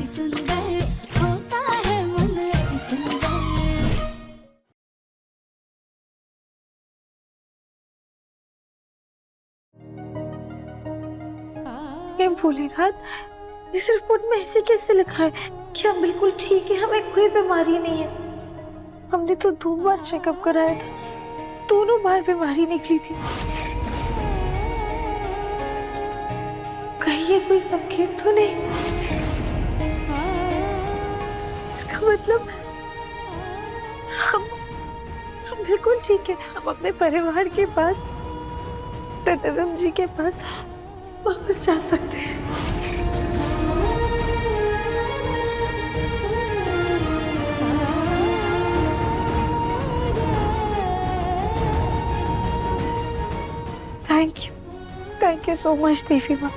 सुंदर होता है मन अति सुंदर। हे भोलेनाथ, इस रिपोर्ट में ऐसे कैसे लिखा है कि हम बिल्कुल ठीक है, हमें कोई बीमारी नहीं है। हमने तो 2 बार चेकअप कराया था, दोनों बार बीमारी निकली थी। कहीं ये कोई संकेत तो नहीं? इसका मतलब हम बिल्कुल ठीक है। हम अपने परिवार के पास, दिव्यम जी के पास वापस जा सकते हैं। थैंक यू सो मच देवी माँ।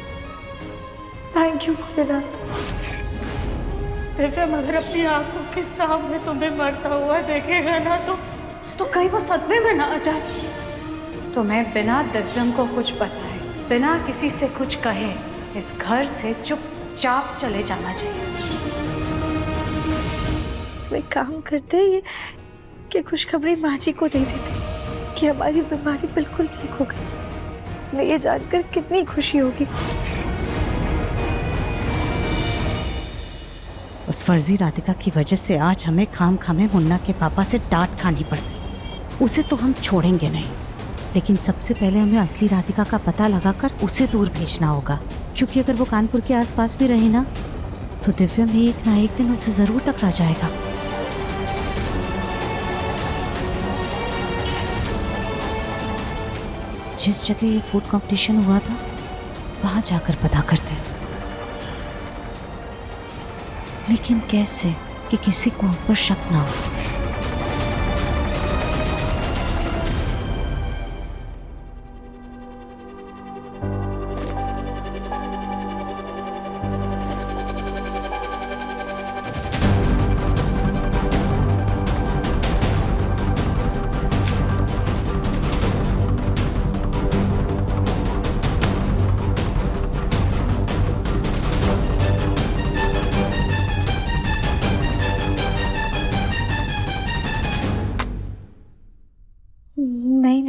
Thank you Bholenath. दिव्यम अगर अपनी आंखों के सामने तुम्हें मरता हुआ देखेगा ना तो कहीं वो सदमे में ना आ जाए। तुम्हें बिना दिव्यम को कुछ बताए, बिना किसी से कुछ कहे इस घर से चुपचाप चले जाना चाहिए। वे काम करते ही कि खुशखबरी माँ जी को दे देते कि हमारी बीमारी बिल्कुल ठीक हो गई। मैं ये जानकर कितनी खुशी होगी। उस फर्जी राधिका की वजह से आज हमें खाम-खामे मुन्ना के पापा से डांट खानी पड़ गई। उसे तो हम छोड़ेंगे नहीं, लेकिन सबसे पहले हमें असली राधिका का पता लगाकर उसे दूर भेजना होगा, क्योंकि अगर वो कानपुर के आसपास भी रही ना तो दिव्यम ही एक ना एक दिन उसे जरूर टकरा जाएगा। जिस जगह ये फूड कंपटीशन हुआ था वहां जाकर पता करते, लेकिन कैसे कि किसी को हम पर शक ना हो।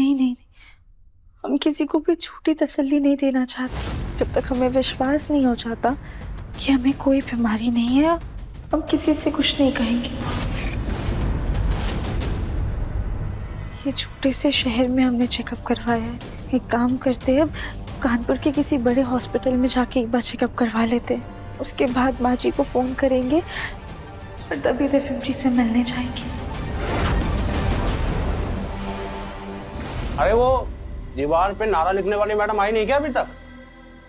नहीं, हम किसी को भी झूठी तसल्ली नहीं देना चाहते। जब तक हमें विश्वास नहीं हो जाता कि हमें कोई बीमारी नहीं है, हम किसी से कुछ नहीं कहेंगे। ये छोटे से शहर में हमने चेकअप करवाया है। एक काम करते, अब कानपुर के किसी बड़े हॉस्पिटल में जाके एक बार चेकअप करवा लेते हैं। उसके बाद माँ जी को फोन करेंगे और तभी दिव्यम जी से मिलने जाएंगे। अरे वो दीवार पे नारा लिखने वाली मैडम आई नहीं क्या अभी तक?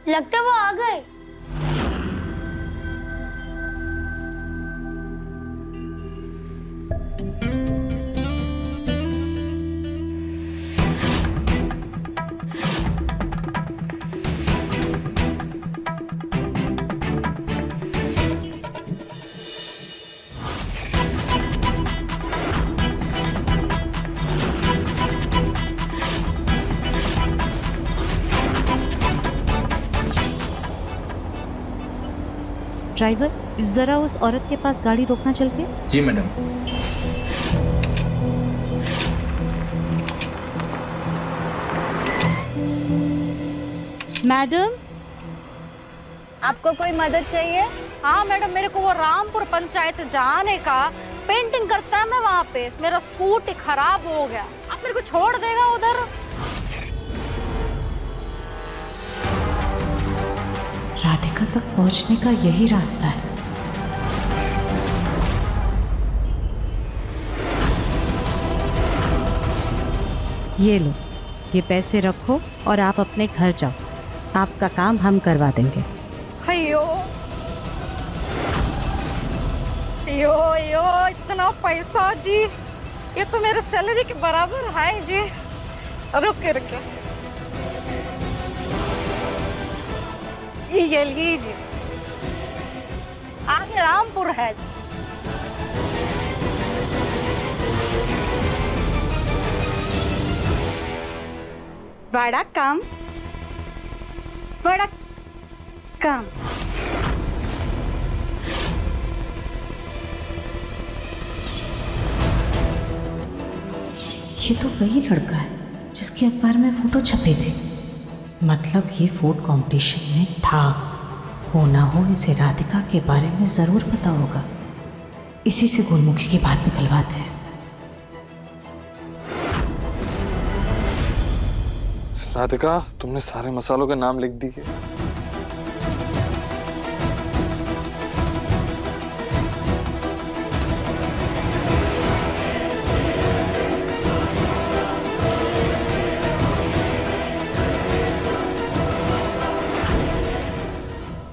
लगता है वो आ गए। ड्राइवर, जरा उस औरत के पास गाड़ी रोकना चल के। जी मैडम। मैडम, आपको कोई मदद चाहिए? हाँ मैडम, मेरे को वो रामपुर पंचायत जाने का, पेंटिंग करता है मैं वहाँ पे। मेरा स्कूटी खराब हो गया, आप मेरे को छोड़ देगा उधर? राधिका तक पहुंचने का यही रास्ता है। ये लो, ये पैसे रखो और आप अपने घर जाओ। आपका काम हम करवा देंगे। अयो यो यो, इतना पैसा जी, ये तो मेरे सैलरी के बराबर है जी। रुक रुक, ये लीजिए, आगे रामपुर है जी। बड़ा काम, बड़ा काम। ये तो वही लड़का है जिसके अखबार में फोटो छपे थे। मतलब ये फूड कंपटीशन में था। हो ना हो इसे राधिका के बारे में ज़रूर पता होगा। इसी से गुलमुखी की बात निकलवाते हैं। राधिका, तुमने सारे मसालों के नाम लिख दिए।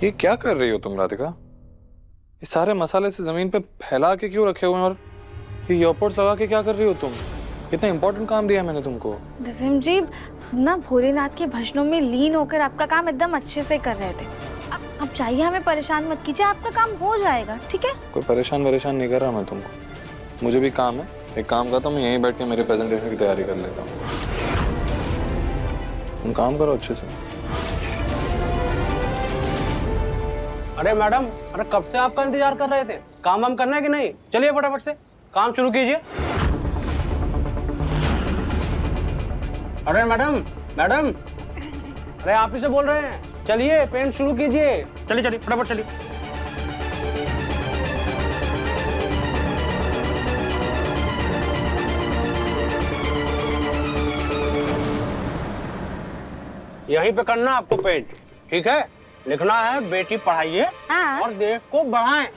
ये क्या कर रही हो तुम राधिका? ये सारे मसाले से जमीन पे फैला के क्यों रखे हुए हैं और ये ईयरपोड्स लगा के क्या कर रही हो तुम? कितना इंपॉर्टेंट काम दिया मैंने तुमको। दिव्यम जी, हम ना भोलेनाथ के भजनों में लीन होकर आपका काम एकदम अच्छे से कर रहे थे। अब जाइए, हमें परेशान मत कीजिए, आपका काम हो जाएगा, ठीक है? कोई परेशान नहीं कर रहा मैं तुमको। मुझे भी काम है, एक काम करता हूँ, मैं यहीं बैठ के मेरे प्रेजेंटेशन की तैयारी कर लेता हूँ। तुम काम करो अच्छे से। अरे मैडम, अरे कब से आपका इंतजार कर रहे थे? काम वाम करना है कि नहीं? चलिए फटाफट से काम शुरू कीजिए। अरे मैडम, अरे आप ही से बोल रहे हैं। चलिए पेंट शुरू कीजिए। चलिए फटाफट चलिए। यहीं पे करना आपको पेंट, ठीक है? लिखना है बेटी पढ़ाइए और देश को बढ़ाएं।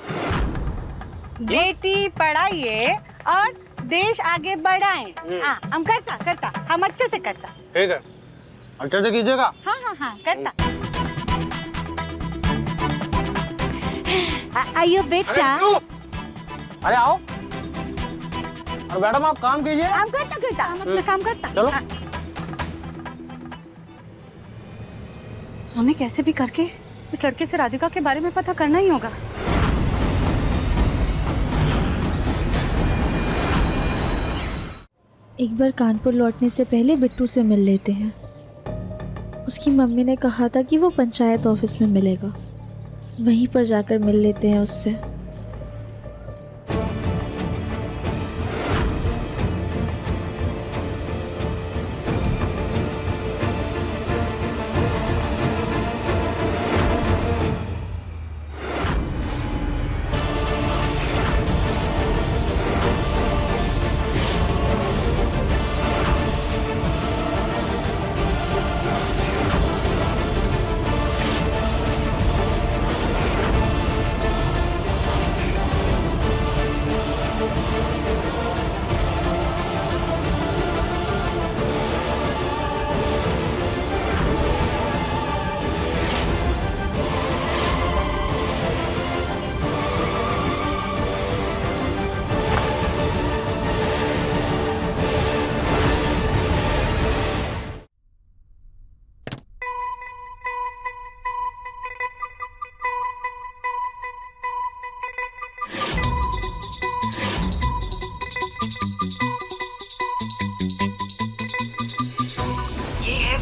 बेटी पढ़ाइए और देश आगे बढ़ाएं। हाँ, हम करता हम अच्छे से करता। ठीक है, अच्छे से कीजिएगा। हाँ करता। आइयो बेटा। अरे आओ। और मैडम आप काम कीजिए। हम करता हम अपना काम करता। चलो। हमें कैसे भी करके इस लड़के से राधिका के बारे में पता करना ही होगा। एक बार कानपुर लौटने से पहले बिट्टू से मिल लेते हैं। उसकी मम्मी ने कहा था कि वो पंचायत ऑफिस में मिलेगा, वहीं पर जाकर मिल लेते हैं उससे।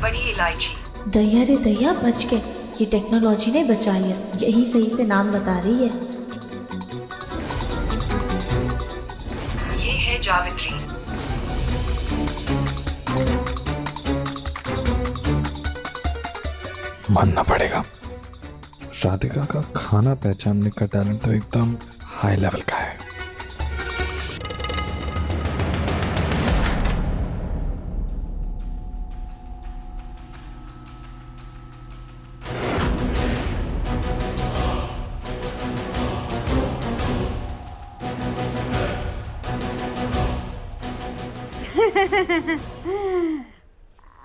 बड़ी इलायची। दैया रे दैया, बच गए। ये टेक्नोलॉजी ने बचाई है, यही सही से नाम बता रही है। ये है जावित्री। मानना पड़ेगा, राधिका का खाना पहचानने का टैलेंट तो एकदम हाई लेवल का है।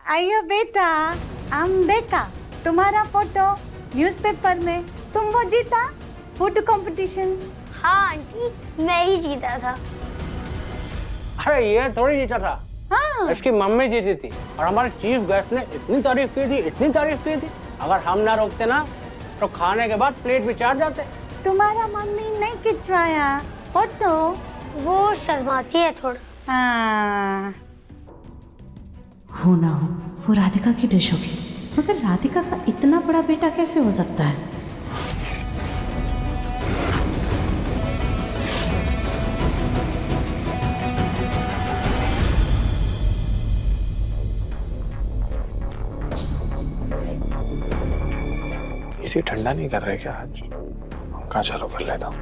आइयो बेटा, देखा तुम्हारा फोटो न्यूज़पेपर में। तुम वो जीता फोटो कंपटीशन। हाँ आंटी, मैं ही जीता था। अरे ये थोड़ी जीता था। हाँ। इसकी मम्मी जीती थी और हमारे चीफ गेस्ट ने इतनी तारीफ की थी। अगर हम ना रोकते ना तो खाने के बाद प्लेट भी चाट जाते। तुम्हारा मम्मी नहीं खिंचवाया फोटो? वो शर्माती है थोड़ा। हाँ। हो ना हो वो राधिका की डिश होगी, मगर राधिका का इतना बड़ा बेटा कैसे हो सकता है? किसी ठंडा नहीं कर रहे क्या आज? कहाँ चालू कर लेता हूँ।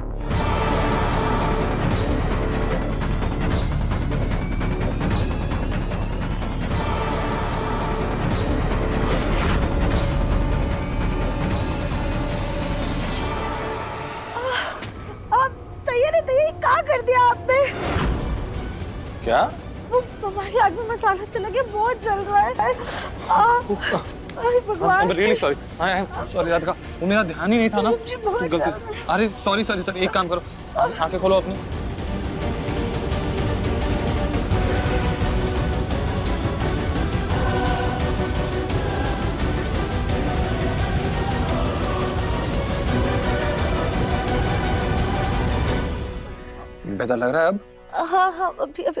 तैयारी क्या कर दिया आपने? क्या? वो हमारी आग में मसाला चला गया, बहुत जल रहा है। अरे भगवान। Really sorry. सॉरी राधिका, वो मेरा ध्यान ही नहीं था ना। गलती। अरे सॉरी सॉरी सॉरी, एक काम करो, आंखें खोलो अपनी। बेहतर लग रहा है अब? हाँ,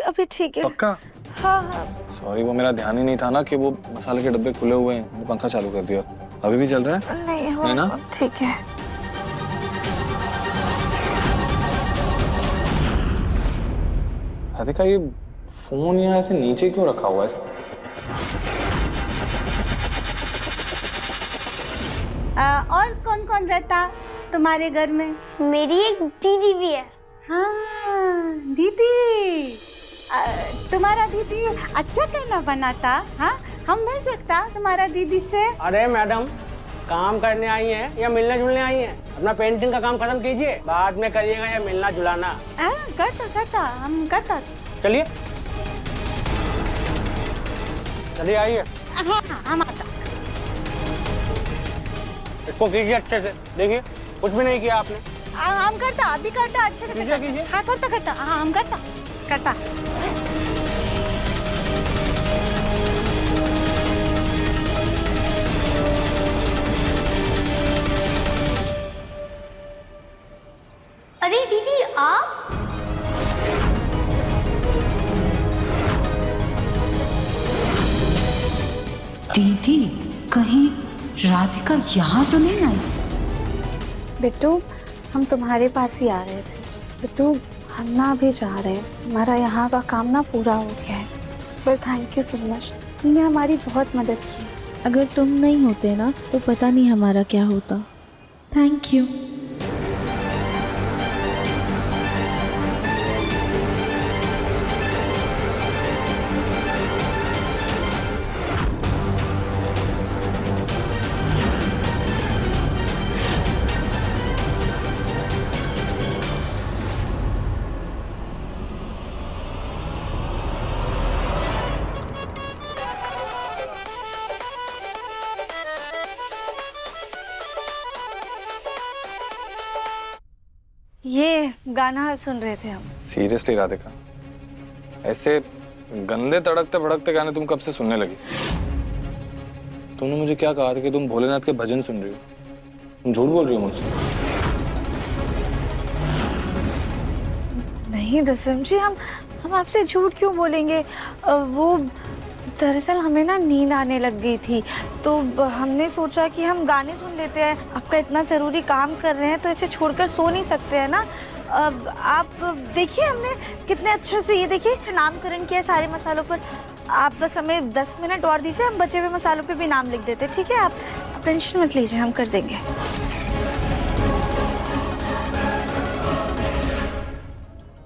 अभी ठीक है। पक्का? हाँ। सॉरी, वो मेरा ध्यान ही नहीं था ना कि वो मसाले के डब्बे खुले हुए हैं। मैंने पंखा चालू कर दिया। अभी भी चल रहा है? नहीं ना? ठीक है। राधिका, ये फोन यहाँ ऐसे नीचे क्यों रखा हुआ है? और कौन कौन रहता तुम्हारे घर में? मेरी एक दीदी भी है। हाँ, दीदी। तुम्हारा दीदी अच्छा खाना बनाता? हाँ, हम मिल सकता तुम्हारा दीदी से? अरे मैडम, काम करने आई हैं या मिलने जुलने आई हैं? अपना पेंटिंग का काम खत्म कीजिए, बाद में करिएगा या मिलना जुलाना। करता हम करता। चलिए चलिए आइए। हाँ, हम आता। इसको कीजिए अच्छे से। देखिए, कुछ भी नहीं किया आपने। हम करता, अभी करता अच्छे से। कीजिए। हाँ, करता। हाँ, हम करता। अरे दीदी आप? दीदी, कहीं राधिका यहाँ तो नहीं आई? बिट्टू, हम तुम्हारे पास ही आ रहे थे। बिट्टू, हम ना अभी जा रहे हैं, हमारा यहाँ का काम ना पूरा हो गया है। पर थैंक यू सो मच, तुमने हमारी बहुत मदद की। अगर तुम नहीं होते ना तो पता नहीं हमारा क्या होता। Thank you. ये गाना सुन रहे थे हम। सीरियसली राधिका, ऐसे गंदे तड़कते भड़कते गाने तुम कब से सुनने लगी? तुमने मुझे क्या कहा था कि तुम भोलेनाथ के भजन सुन रही हो? तुम झूठ बोल रही हो मुझसे। नहीं दसरम जी, हम आपसे झूठ क्यों बोलेंगे? वो दरअसल हमें ना नींद आने लग गई थी, तो हमने सोचा कि हम गाने सुन लेते हैं। आपका इतना ज़रूरी काम कर रहे हैं तो इसे छोड़कर सो नहीं सकते हैं ना। आप देखिए, हमने कितने अच्छे से ये देखिए नामकरण किया है सारे मसालों पर। आप बस हमें 10 मिनट और दीजिए, हम बचे हुए मसालों पे भी नाम लिख देते। ठीक है, आप टेंशन मत लीजिए, हम कर देंगे।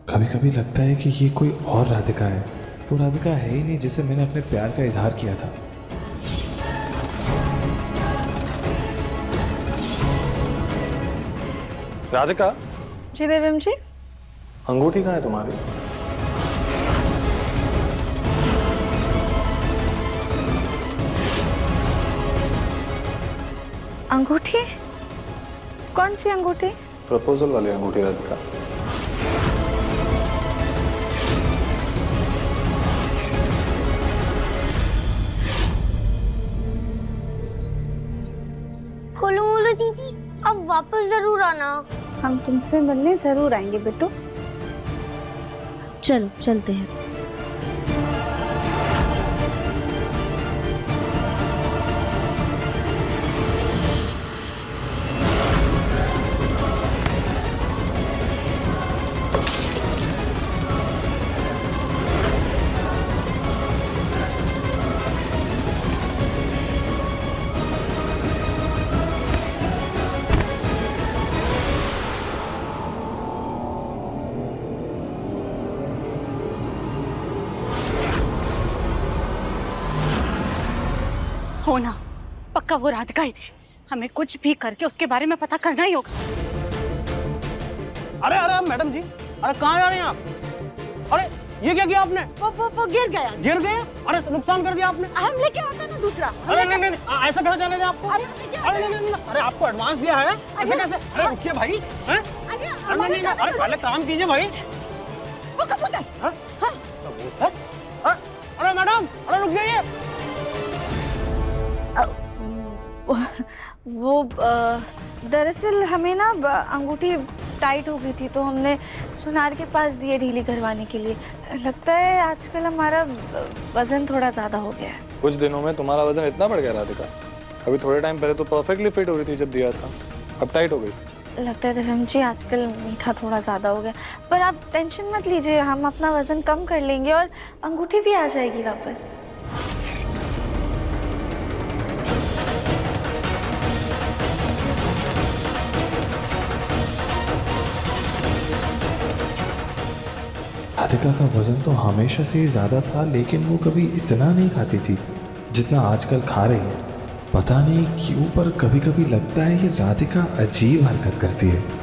कभी कभी लगता है कि ये कोई और राधिका है। वो राधिका है ही नहीं जिसे मैंने अपने प्यार का इजहार किया था। राधिका। जी देवम जी। अंगूठी कहाँ है तुम्हारी? अंगूठी? कौन सी अंगूठी? प्रपोजल वाली अंगूठी राधिका। खोलो मोलो दीदी, अब वापस जरूर आना। हम तुमसे मिलने जरूर आएंगे बेटू। चलो चलते हैं। हो ना, पक्का वो राधिका ही थी। हमें कुछ भी करके उसके बारे में पता करना ही होगा। अरे अरे मैडम जी, अरे कहाँ जा रहे हैं आप? अरे ये क्या किया आपने? वो गिर गया। गिर गए? अरे नुकसान कर दिया आपने। हम लेके आता ना दूसरा। अरे नहीं नहीं नहीं, ऐसा कैसे जाने दे आपको? अरे नहीं नहीं, अरे आपको एडवांस दिया है ऐसे कैसे? अरे रुकिए भाई, हैं? अरे नहीं, अरे पहले काम कीजिए भाई। वो कबूतर। कबूतर? अरे मैडम, अरे रुक जाइए। वो दरअसल हमें ना अंगूठी टाइट हो गई थी, तो हमने सुनार के पास दिए ढीली करवाने के लिए। लगता है आजकल हमारा वजन थोड़ा ज़्यादा हो गया है। कुछ दिनों में तुम्हारा वजन इतना बढ़ गया राधिका? अभी थोड़े टाइम पहले तो परफेक्टली फिट हो रही थी जब दिया था, अब टाइट हो गई। लगता है दिव्यम जी आजकल मीठा थोड़ा ज़्यादा हो गया, पर आप टेंशन मत लीजिए, हम अपना वजन कम कर लेंगे और अंगूठी भी आ जाएगी वापस। राधिका का वजन तो हमेशा से ही ज़्यादा था, लेकिन वो कभी इतना नहीं खाती थी जितना आजकल खा रही है। पता नहीं क्यों, पर कभी कभी लगता है ये राधिका अजीब हरकत करती है।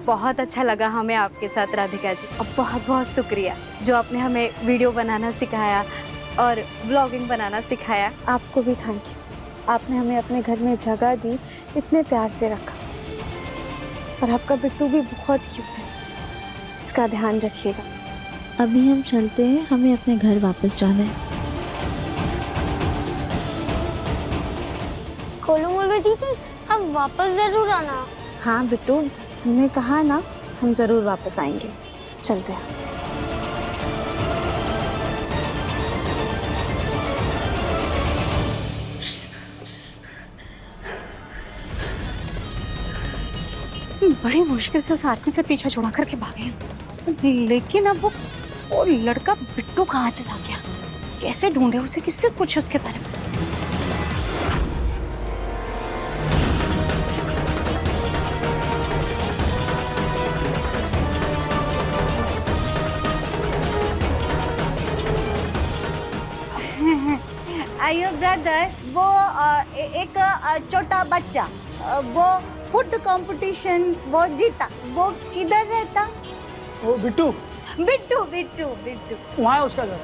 बहुत अच्छा लगा हमें आपके साथ राधिका जी, और बहुत बहुत शुक्रिया जो आपने हमें वीडियो बनाना सिखाया और ब्लॉगिंग बनाना सिखाया। आपको भी थैंक यू, आपने हमें अपने घर में जगह दी, इतने प्यार से रखा। और आपका बिट्टू भी बहुत क्यूट है, इसका ध्यान रखिएगा। अभी हम चलते हैं, हमें अपने घर वापस जाना है। कोलू मोलू दीदी, हम वापस जरूर आना। हाँ बिट्टू, हमने कहा ना, हम ज़रूर वापस आएंगे। चलते हैं। बड़ी मुश्किल से उस आदमी से पीछा छुड़ा करके भागे हैं, लेकिन अब वो लड़का बिट्टू कहाँ चला गया? कैसे ढूंढे उसे, किससे पूछे उसके बारे में? आयो ब्रदर, वो एक छोटा बच्चा, वो फुट कंपटीशन वो जीता, वो किधर रहता? वो बिट्टू। बिट्टू बिट्टू बिट्टू वहाँ है उसका घर।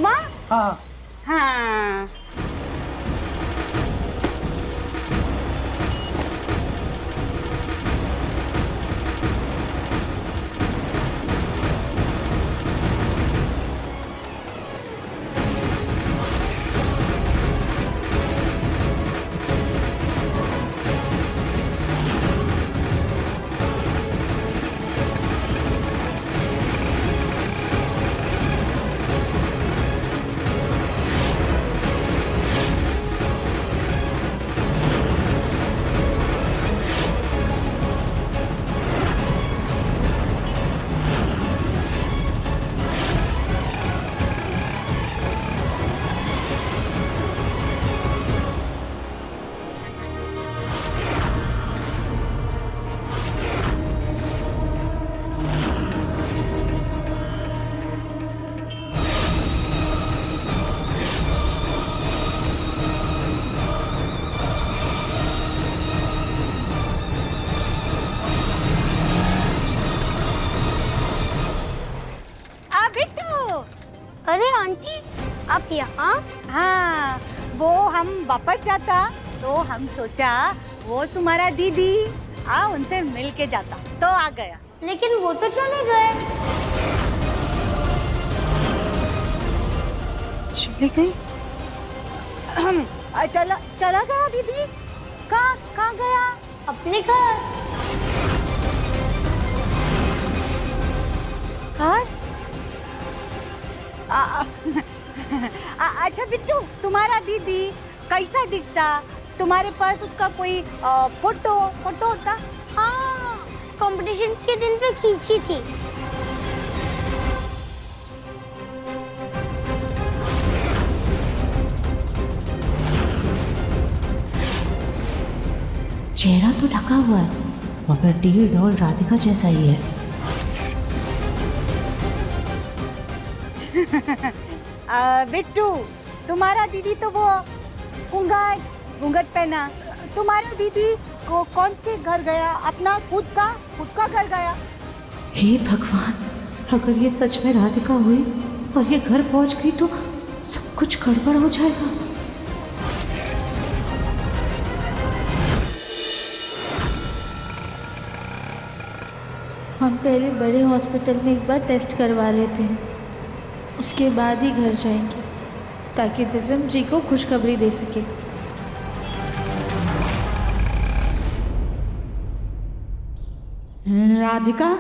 माँ? हाँ हाँ। अरे आंटी, आप यहाँ? हाँ, वो हम वापस जाता तो हम सोचा वो तुम्हारा दीदी उनसे मिल के जाता, तो आ गया। लेकिन वो तो चले गए। चली गई? चला गया दीदी? कहाँ गया? अपने घर। अच्छा बिट्टू, तुम्हारा दीदी कैसा दिखता? तुम्हारे पास उसका कोई फोटो होता? हाँ, कंपटीशन के दिन पे खींची थी। चेहरा तो ढका हुआ है मगर डी डॉल राधिका जैसा ही है। बिट्टू, तुम्हारा दीदी तो वो घूंघट पहना, तुम्हारा दीदी को कौन से घर गया? अपना खुद का घर गया। हे भगवान, अगर ये सच में राधिका हुई और ये घर पहुंच गई तो सब कुछ गड़बड़ हो जाएगा। हम पहले बड़े हॉस्पिटल में एक बार टेस्ट करवा लेते हैं, उसके बाद ही घर जाएंगे ताकि दिव्यम जी को खुशखबरी दे सके। राधिका,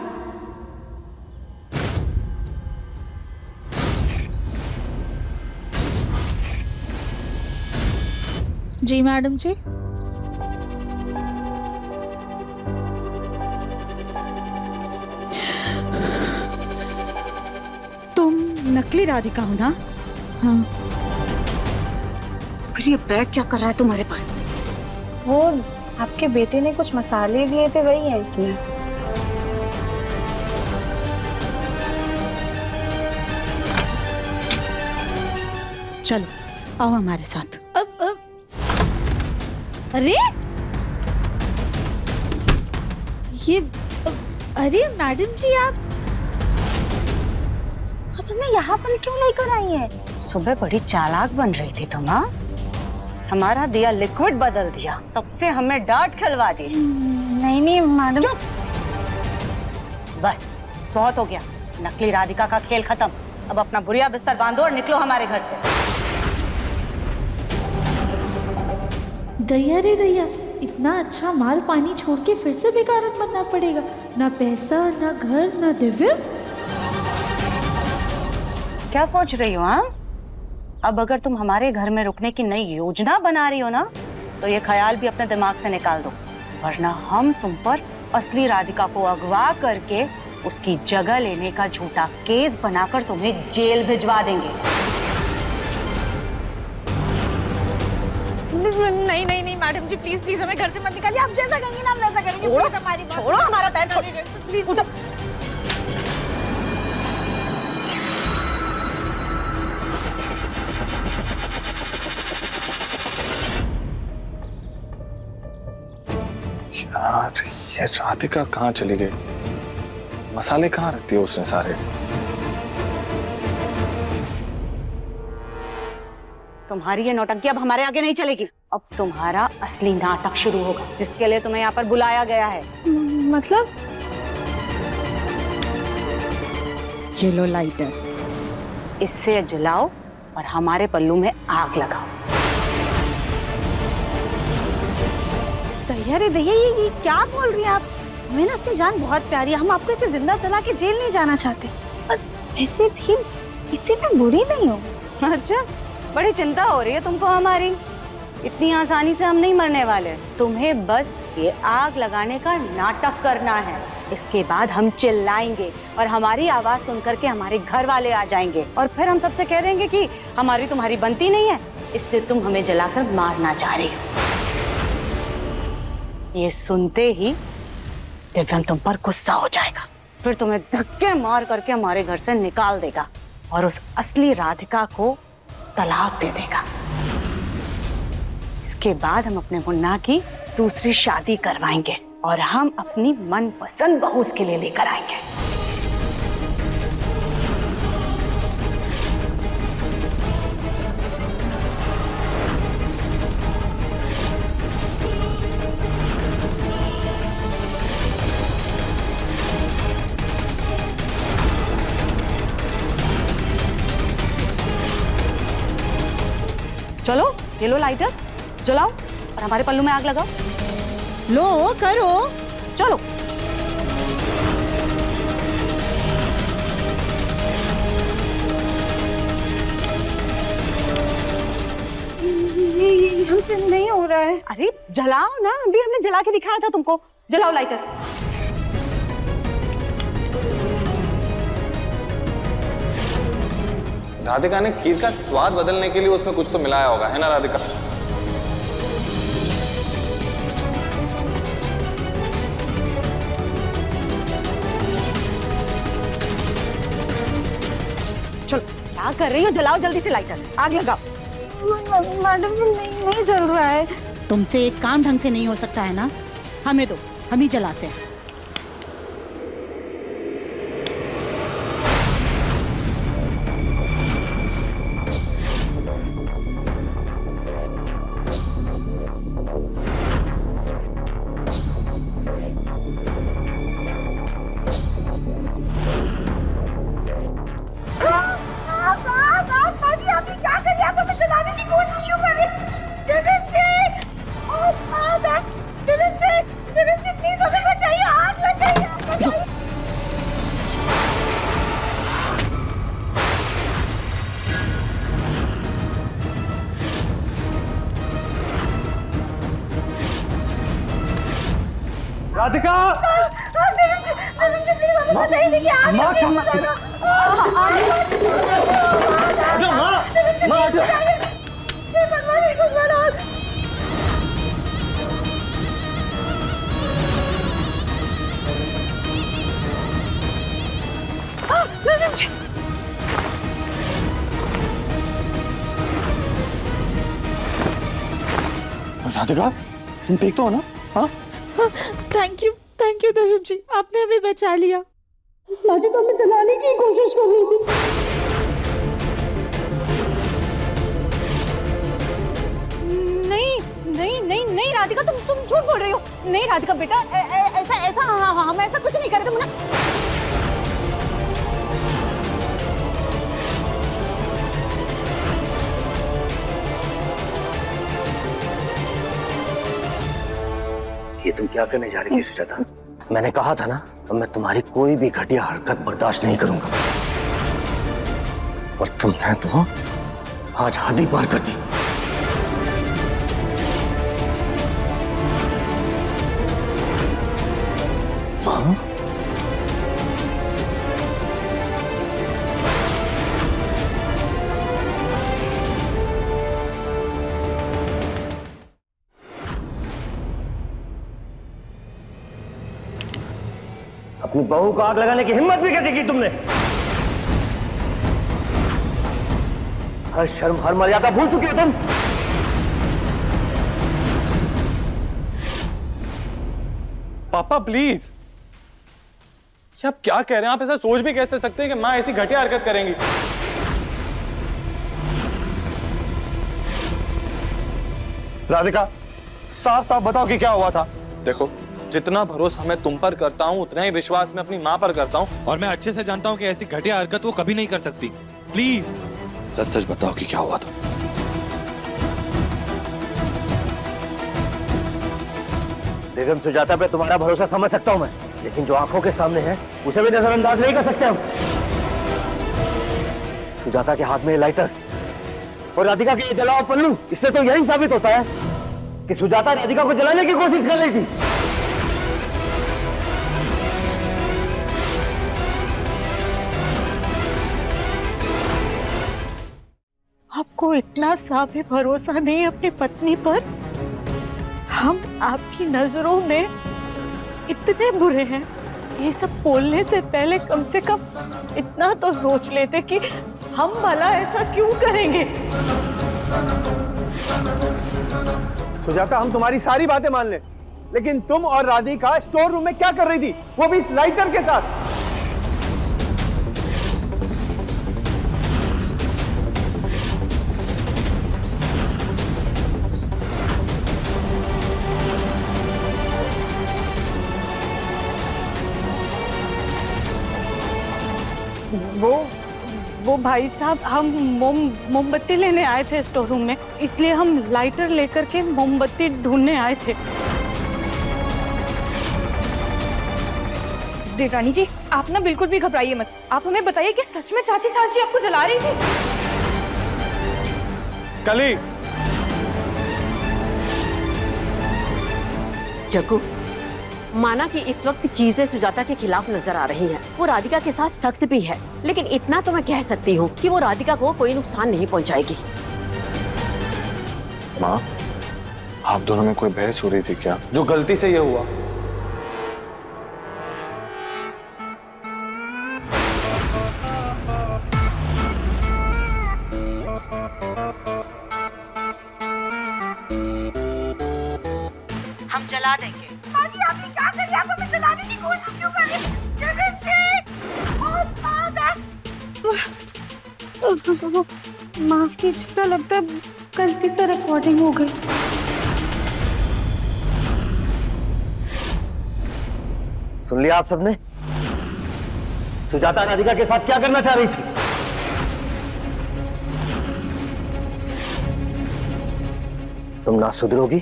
जी मैडम जी। तुम नकली राधिका हो ना? हाँ। फिर ये बैग क्या कर रहा है तुम्हारे पास? वो आपके बेटे ने कुछ मसाले दिए थे, वही है इसमें। चलो आओ हमारे साथ। अब अरे ये अरे मैडम जी, आप हमें यहाँ पर क्यों लेकर आई है? सुबह बड़ी चालाक बन रही थी तुम, हाँ? हमारा दिया लिक्विड बदल दिया, सबसे हमें डांट खिलवा दी। नहीं मैडम। चुप, बस बहुत हो गया। नकली राधिका का खेल खत्म। अब अपना बुढ़िया बिस्तर बांधो और निकलो हमारे घर से। दैया रे दैया, इतना अच्छा माल पानी छोड़ के फिर से बेकारन बनना पड़ेगा। ना पैसा, ना घर, ना दिव्य। क्या सोच रही हो? हाँ, अब अगर तुम हमारे घर में रुकने की नई योजना बना रही हो ना, तो ये ख्याल भी अपने दिमाग से निकाल दो, वरना हम तुम पर असली राधिका को अगवा करके उसकी जगह लेने का झूठा केस बनाकर तुम्हें जेल भिजवा देंगे। नहीं मैडम जी, प्लीज हमें घर से मत निकालिए। आप जैसा कहेंगे ना हम वैसा करेंगे। छोड़ो, प्लीज हमारी बात छोड़ो हमारा पैर, छोड़ो। प्लीज उठो। यार ये राधिका कहाँ चली गई? मसाले कहाँ रखती है उसने सारे? तुम्हारी ये नौटंकी अब हमारे आगे नहीं चलेगी। अब तुम्हारा असली नाटक शुरू होगा, जिसके लिए तुम्हें यहाँ पर बुलाया गया है। मतलब? ये लो लाइटर, इससे जलाओ और हमारे पल्लू में आग लगाओ। दैया रे दैया, ये क्या बोल रही हैं आप? हमें ना अपनी जान बहुत प्यारी है, हम आपको इसे जिंदा चला के जेल नहीं जाना चाहते। और ऐसे भी इतनी बुरी नहीं हो। अच्छा, बड़ी चिंता हो रही है तुमको हमारी। इतनी आसानी से हम नहीं मरने वाले। तुम्हें बस ये आग लगाने का नाटक करना है। इसके बाद हम चिल्लाएंगे और हमारी आवाज सुनकर के हमारे घर वाले आ जाएंगे और फिर हम सबसे कह देंगे कि हमारी तुम्हारी बनती नहीं है, इसलिए तुम हमें जलाकर मारना चाह रही हो। ये सुनते ही दिव्यम तुम पर गुस्सा हो जाएगा, फिर तुम्हें धक्के मार करके हमारे घर से निकाल देगा और उस असली राधिका को तलाक दे देगा। इसके बाद हम अपने मुन्ना की दूसरी शादी करवाएंगे और हम अपनी मनपसंद बहू उसके लिए लेकर आएंगे। चलो ये लो लाइटर, जलाओ और हमारे पल्लू में आग लगाओ। लो करो, चलो। ये हमसे नहीं हो रहा है। अरे जलाओ ना, अभी हमने जला के दिखाया था तुमको। जलाओ लाइटर। राधिका ने खीर का स्वाद बदलने के लिए उसमें कुछ तो मिलाया होगा, है ना राधिका? क्या कर रही हो? जलाओ जल्दी से लाइटर, आग लगाओ। मैडम जी नहीं जल रहा है। तुमसे एक काम ढंग से नहीं हो सकता है ना? हमें दो, हम ही जलाते हैं। राधिका! राधिका, तुम ठीक तो हो ना? हाँ? थैंक यू दर्शन जी, आपने हमें बचा लिया। माजी तो हमें जलाने की कोशिश कर रही थी। नहीं राधिका, तुम झूठ बोल रही हो। नहीं राधिका बेटा, ऐसा हम ऐसा कुछ नहीं कर रहे। तुम ये तुम क्या करने जा रही थी सुजाता? मैंने कहा था ना, मैं तुम्हारी कोई भी घटिया हरकत बर्दाश्त नहीं करूंगा। और तुमने तो आज हद ही पार कर दी। हाँ? अपनी बहू को आग लगाने की हिम्मत भी कैसे की तुमने? हर शर्म हर मर्यादा भूल चुकी हो तुम। पापा प्लीज, आप क्या कह रहे हैं? आप ऐसा सोच भी कैसे सकते हैं कि माँ ऐसी घटिया हरकत करेंगी? राधिका, साफ साफ बताओ कि क्या हुआ था। देखो, जितना भरोसा मैं तुम पर करता हूँ उतना ही विश्वास मैं अपनी माँ पर करता हूँ, और मैं अच्छे से जानता हूँ कि ऐसी घटिया हरकत वो कभी नहीं कर सकती। प्लीज सच सच बताओ कि क्या हुआ था। बेगम सुजाता पे तुम्हारा भरोसा समझ सकता हूं मैं, लेकिन जो आंखों के सामने है उसे भी नजरअंदाज नहीं कर सकते हम। सुजाता के हाथ में लाइटर और राधिका के जलाओ पल्लू, इससे तो यही साबित होता है कि सुजाता राधिका को जलाने की कोशिश कर रही थी। आपको इतना सा भी भरोसा नहीं अपनी पत्नी पर? हम आपकी नजरों में इतने बुरे हैं, ये सब बोलने से पहले कम से कम इतना तो सोच लेते कि हम भला ऐसा क्यों करेंगे। सुजाता, हम तुम्हारी सारी बातें मान लें, लेकिन तुम और राधिका स्टोर रूम में क्या कर रही थी, वो भी इस लाइटर के साथ? वो भाई साहब, हम मोमबत्ती लेने आए थे स्टोर रूम में, इसलिए हम लाइटर लेकर के मोमबत्ती ढूंढने आए थे। देवरानी जी, आप ना बिल्कुल भी घबराइए मत। आप हमें बताइए कि सच में चाची सास जी आपको जला रही थी? कली, जग्गू, माना कि इस वक्त चीजें सुजाता के खिलाफ नजर आ रही हैं। वो राधिका के साथ सख्त भी है, लेकिन इतना तो मैं कह सकती हूँ कि वो राधिका को कोई नुकसान नहीं पहुंचाएगी। माँ, आप दोनों में कोई बहस हो रही थी क्या, जो गलती से ये हुआ? हम जला देंगे। माजी आप ये क्या कर रही हैं? आप हमें जलाने की कोशिश क्यों कर रही हैं? जगन जी, बहुत बात है। माफ कीजिएगा, लगता है गलती से रिकॉर्डिंग हो गई। सुन लिया आप सबने? सुजाता राधिका के साथ क्या करना चाह रही थी? तुम ना सुधरोगी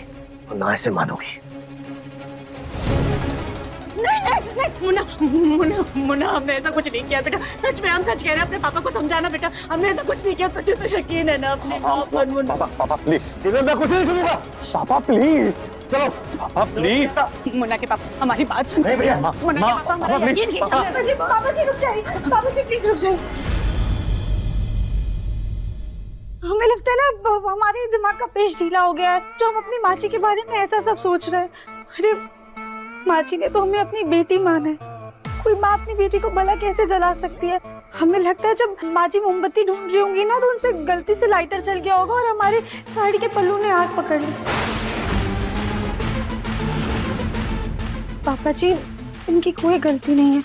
और ना ऐसे मानोगी। मुन्ना मुन्ना मुन्ना, हमने ऐसा कुछ नहीं किया बेटा, सच में हम सच कह रहे हैं। अपने पापा को समझाना बेटा, हमने ऐसा कुछ नहीं किया। तुझे तो यकीन है ना अपने आप पर? मुन्ना पापा प्लीज, मैं कुछ नहीं सुनूंगा। पापा प्लीज, चलो पापा प्लीज। मुन्ना के पापा हमारी बात सुनो। नहीं भैया, मुन्ना के पापा हमारा यकीन कीजिए। बाबा जी रुक जाइए, बाबा जी प्लीज रुक जाइए। हमें लगता है ना हमारे दिमाग का पेच ढीला हो गया है, जो हम अपनी माची के बारे में ऐसा सब सोच रहे हैं। अरे माची ने तो हमें अपनी बेटी माना है, कोई माँ अपनी बेटी को भला कैसे जला सकती है? हमें लगता है जब माची मोमबत्ती ढूंढ रही होंगी ना, तो उनसे गलती से लाइटर चल गया होगा और हमारी साड़ी के पल्लू ने आग पकड़ ली। पापा जी इनकी कोई गलती नहीं है,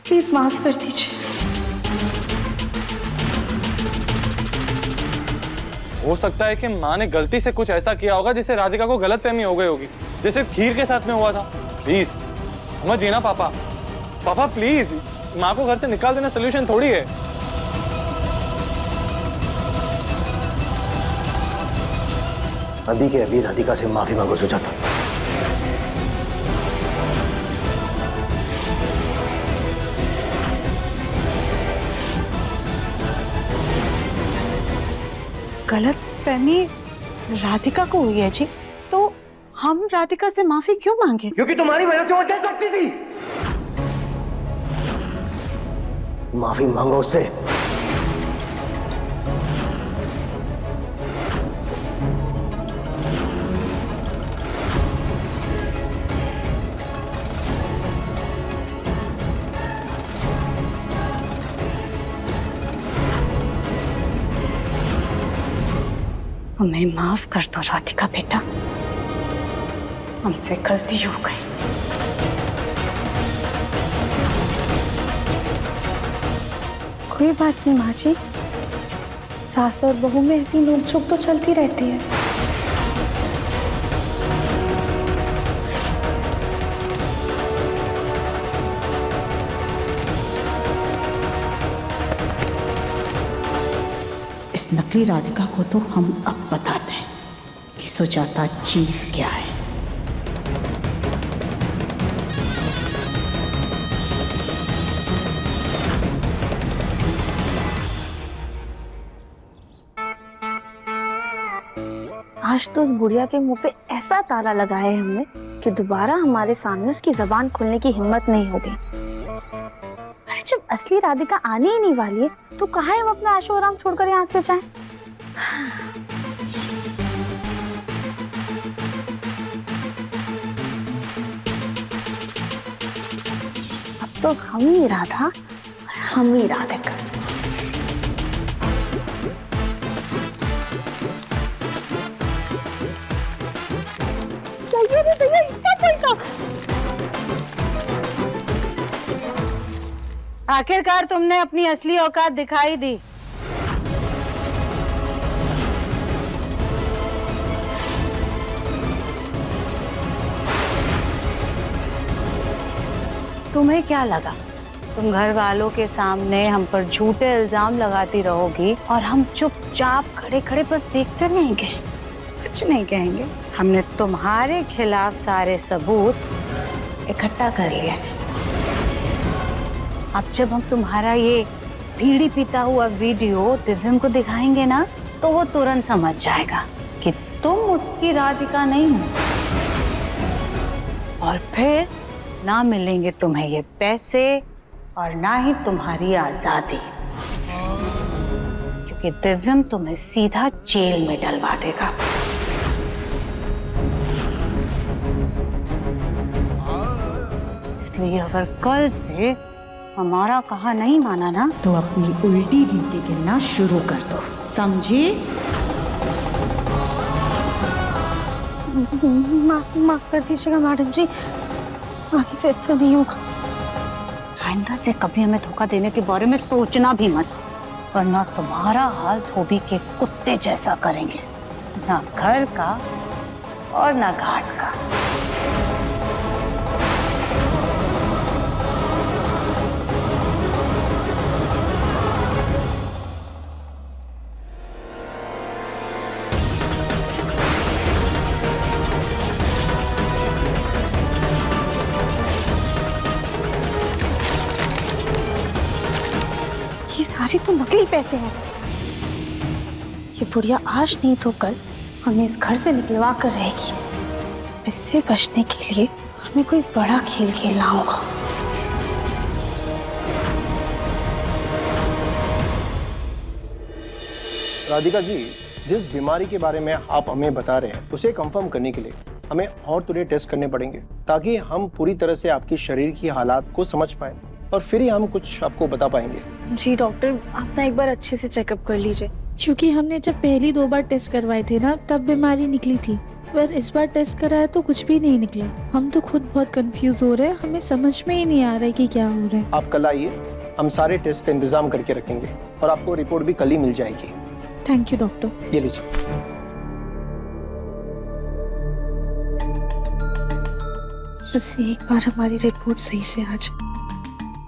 प्लीज माफ कर दीजिए। हो सकता है कि माँ ने गलती से कुछ ऐसा किया होगा जिससे राधिका को गलतफहमी हो गई होगी, जैसे खीर के साथ में हुआ था। प्लीज समझिए ना पापा। पापा प्लीज, माँ को घर से निकाल देना सोल्यूशन थोड़ी है। अभी के अभी राधिका से माफी मांगो सुजाता। गलत फहमी राधिका को हुई है जी, तो हम राधिका से माफी क्यों मांगे? क्योंकि तुम्हारी वजह से वो जल सकती थी। माफी मांगो उससे। हमें माफ कर दो राधिका बेटा, हमसे गलती हो गई। कोई बात नहीं माँ जी, सास और बहू में ऐसी नोकझोंक तो चलती रहती है। इस नकली राधिका को तो हम अब बताते हैं कि सुजाता चीज क्या है। आज तो उस बुढ़िया के मुंह पे ऐसा ताला लगाया है हमने कि दोबारा हमारे सामने उसकी जबान खोलने की हिम्मत नहीं होगी। अरे जब असली राधिका आने ही नहीं वाली है, तो कहाँ है हम अपना ऐशो आराम छोड़कर यहाँ से जाएं? अब तो हम ही राधा और हम ही राधिका। आखिरकार तुमने अपनी असली औकात दिखाई दी। तुम्हें क्या लगा तुम घर वालों के सामने हम पर झूठे इल्जाम लगाती रहोगी और हम चुपचाप खड़े खड़े बस देखते रहेंगे? कुछ नहीं कहेंगे। हमने तुम्हारे खिलाफ सारे सबूत इकट्ठा कर लिया है। अब जब हम तुम्हारा ये बीड़ी पीता हुआ वीडियो दिव्यम को दिखाएंगे ना, तो वो तुरंत समझ जाएगा कि तुम उसकी राधिका नहीं हो, और फिर ना मिलेंगे तुम्हें ये पैसे और ना ही तुम्हारी आजादी, क्योंकि दिव्यम तुम्हें सीधा जेल में डलवा देगा। इसलिए अगर कल से हमारा कहा नहीं माना ना, तो अपनी उल्टी गिनती गिनना शुरू कर दो, समझे? माफ कर दीजिएगा मैडम जी, आगे से ऐसा नहीं होगा। आइंदा से कभी हमें धोखा देने के बारे में सोचना भी मत, वरना तुम्हारा हाल धोबी के कुत्ते जैसा करेंगे, ना घर का और ना घाट का। ये सारे तो नकली पैसे हैं। ये बुढ़िया आज नहीं तो कल हमें इस घर से निकलवा कर रहेगी। इससे बचने के लिए हमें कोई बड़ा खेल खेलना होगा। राधिका जी, जिस बीमारी के बारे में आप हमें बता रहे हैं उसे कंफर्म करने के लिए हमें और थोड़े टेस्ट करने पड़ेंगे, ताकि हम पूरी तरह से आपकी शरीर की हालात को समझ पाए और फिर ही हम कुछ आपको बता पाएंगे। जी डॉक्टर, आप ना एक बार अच्छे से चेकअप कर लीजिए। क्योंकि हमने जब पहली 2 बार टेस्ट करवाए थे ना, तब बीमारी निकली थी, पर इस बार टेस्ट कराया तो कुछ भी नहीं निकला। हम तो खुद बहुत कंफ्यूज हो रहे हैं, हमें समझ में ही नहीं आ रहा है कि क्या हो रहा है। आप कल आइए, हम सारे टेस्ट का इंतजाम करके रखेंगे और आपको रिपोर्ट भी कल ही मिल जाएगी। Thank you doctor. ये लीजिए। बस एक बार हमारी रिपोर्ट सही से आ जाए,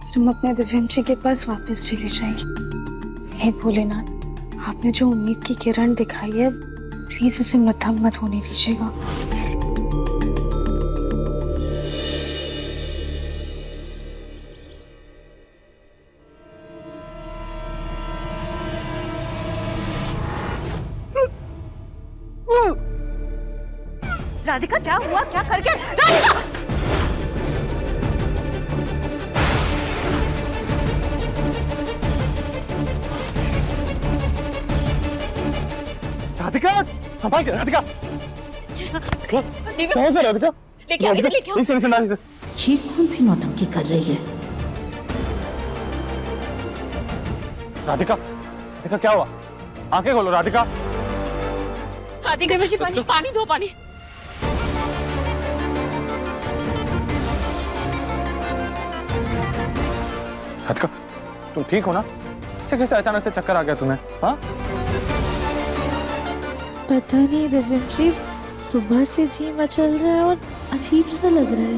फिर हम अपने दिव्यम जी के पास वापस चले जाएंगे। हे भोलेनाथ, आपने जो उम्मीद की किरण दिखाई है, प्लीज उसे मत्थम मत होने दीजिएगा। राधिका क्या हुआ, क्या करके? राधिका! राधिका, संभाल के राधिका। दिव्या, क्या हो गया राधिका? लेके आओ, इधर लेके आओ। ये कौन सी नौटंकी कर रही है? राधिका, राधिका क्या हुआ? आंखें खोलो राधिका। राधिका जी, पानी दो, पानी। राधिका, तुम ठीक हो ना? कैसे कैसे अचानक से चक्कर आ गया तुम्हें? हाँ? पता नहीं दिव्यम जी, सुबह से जी मचल रहा है और अजीब सा लग रहा है।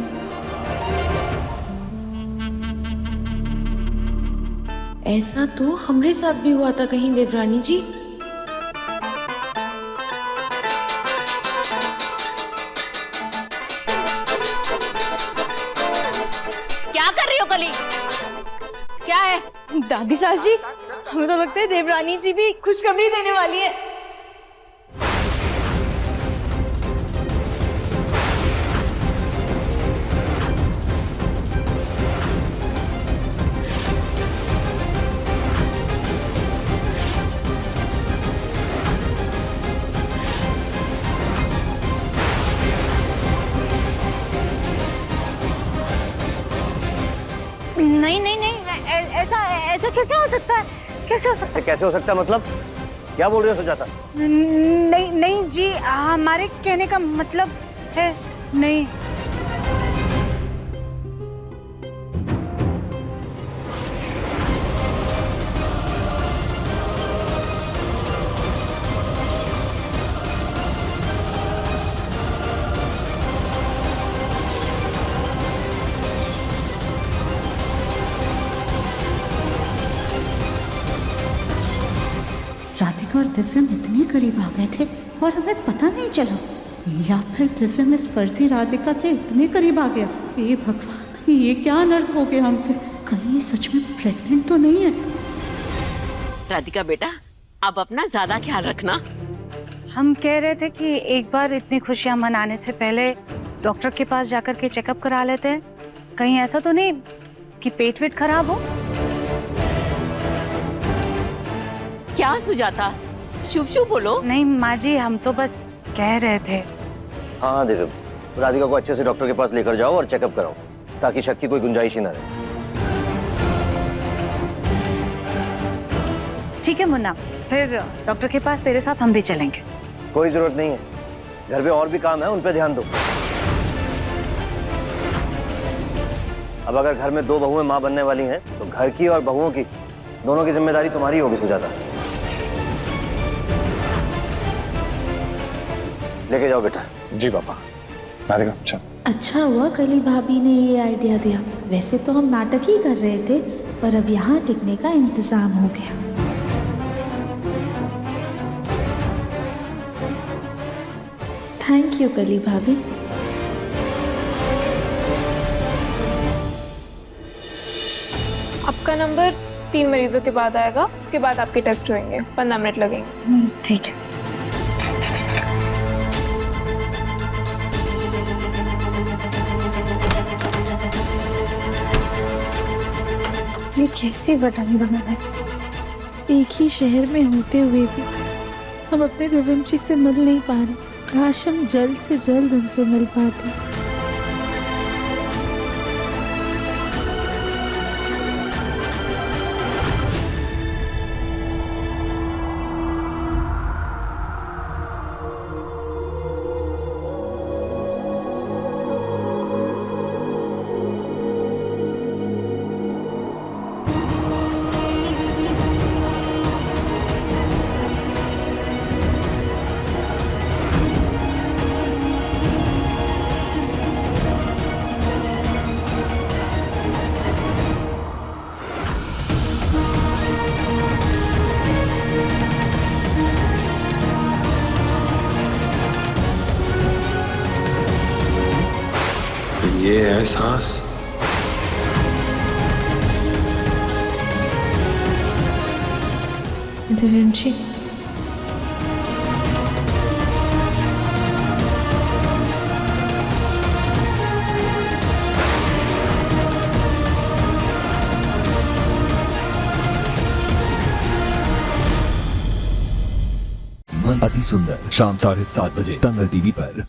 ऐसा तो हमारे साथ भी हुआ था कहीं देवरानी जी। क्या कर रही हो कली? क्या है? दादी सास जी, हमें तो लगता है देवरानी जी भी खुशखबरी देने वाली है। नहीं नहीं नहीं, ऐसा ऐसा कैसे हो सकता है? कैसे हो सकता है? कैसे हो सकता है मतलब? क्या बोल रहे हो सुजाता? नहीं नहीं जी, हमारे कहने का मतलब है नहीं। राधिका और दिव्यम इतने करीब आ गए थे और हमें पता नहीं चला, या फिर दिव्यम इस फर्जी राधिका के इतने करीब आ गया। हे भगवान, ये क्या अनर्थ हो गया हमसे? कहीं सच में प्रेग्नेंट तो नहीं है? राधिका बेटा, अब अपना ज्यादा ख्याल रखना। हम कह रहे थे कि एक बार इतनी खुशियां मनाने से पहले डॉक्टर के पास जाकर के चेकअप करा लेते हैं। कहीं ऐसा तो नहीं कि पेट वेट खराब हो? क्या सुजाता, शुभ शुभ बोलो। नहीं माँ जी, हम तो बस कह रहे थे। हाँ देखो, राधिका को अच्छे से डॉक्टर के पास लेकर जाओ और चेकअप कराओ, ताकि शक की कोई गुंजाइश ही ना रहे। ठीक है मुन्ना, फिर डॉक्टर के पास तेरे साथ हम भी चलेंगे। कोई जरूरत नहीं है, घर पे और भी काम है, उन पे ध्यान दो। अब अगर घर में 2 बहुएं माँ बनने वाली हैं तो घर की और बहुओं की दोनों की जिम्मेदारी तुम्हारी होगी सुजाता। लेके जाओ बेटा। जी पापा। राधिका चल। अच्छा हुआ कली भाभी ने ये आइडिया दिया। वैसे तो हम नाटक ही कर रहे थे, पर अब यहाँ टिकने का इंतजाम हो गया। थैंक यू कली भाभी। आपका नंबर 3 मरीजों के बाद आएगा, उसके बाद आपके टेस्ट होंगे, 15 मिनट लगेंगे। ठीक है। ये कैसी बटन बना है? एक ही शहर में होते हुए भी हम अपने दिव्यम जी से मिल नहीं पा रहे। काश हम जल्द से जल्द उनसे मिल पाते। ये है सांस। दिव्यम जी, मन अति सुंदर शाम 7:30 बजे तंगल टीवी पर।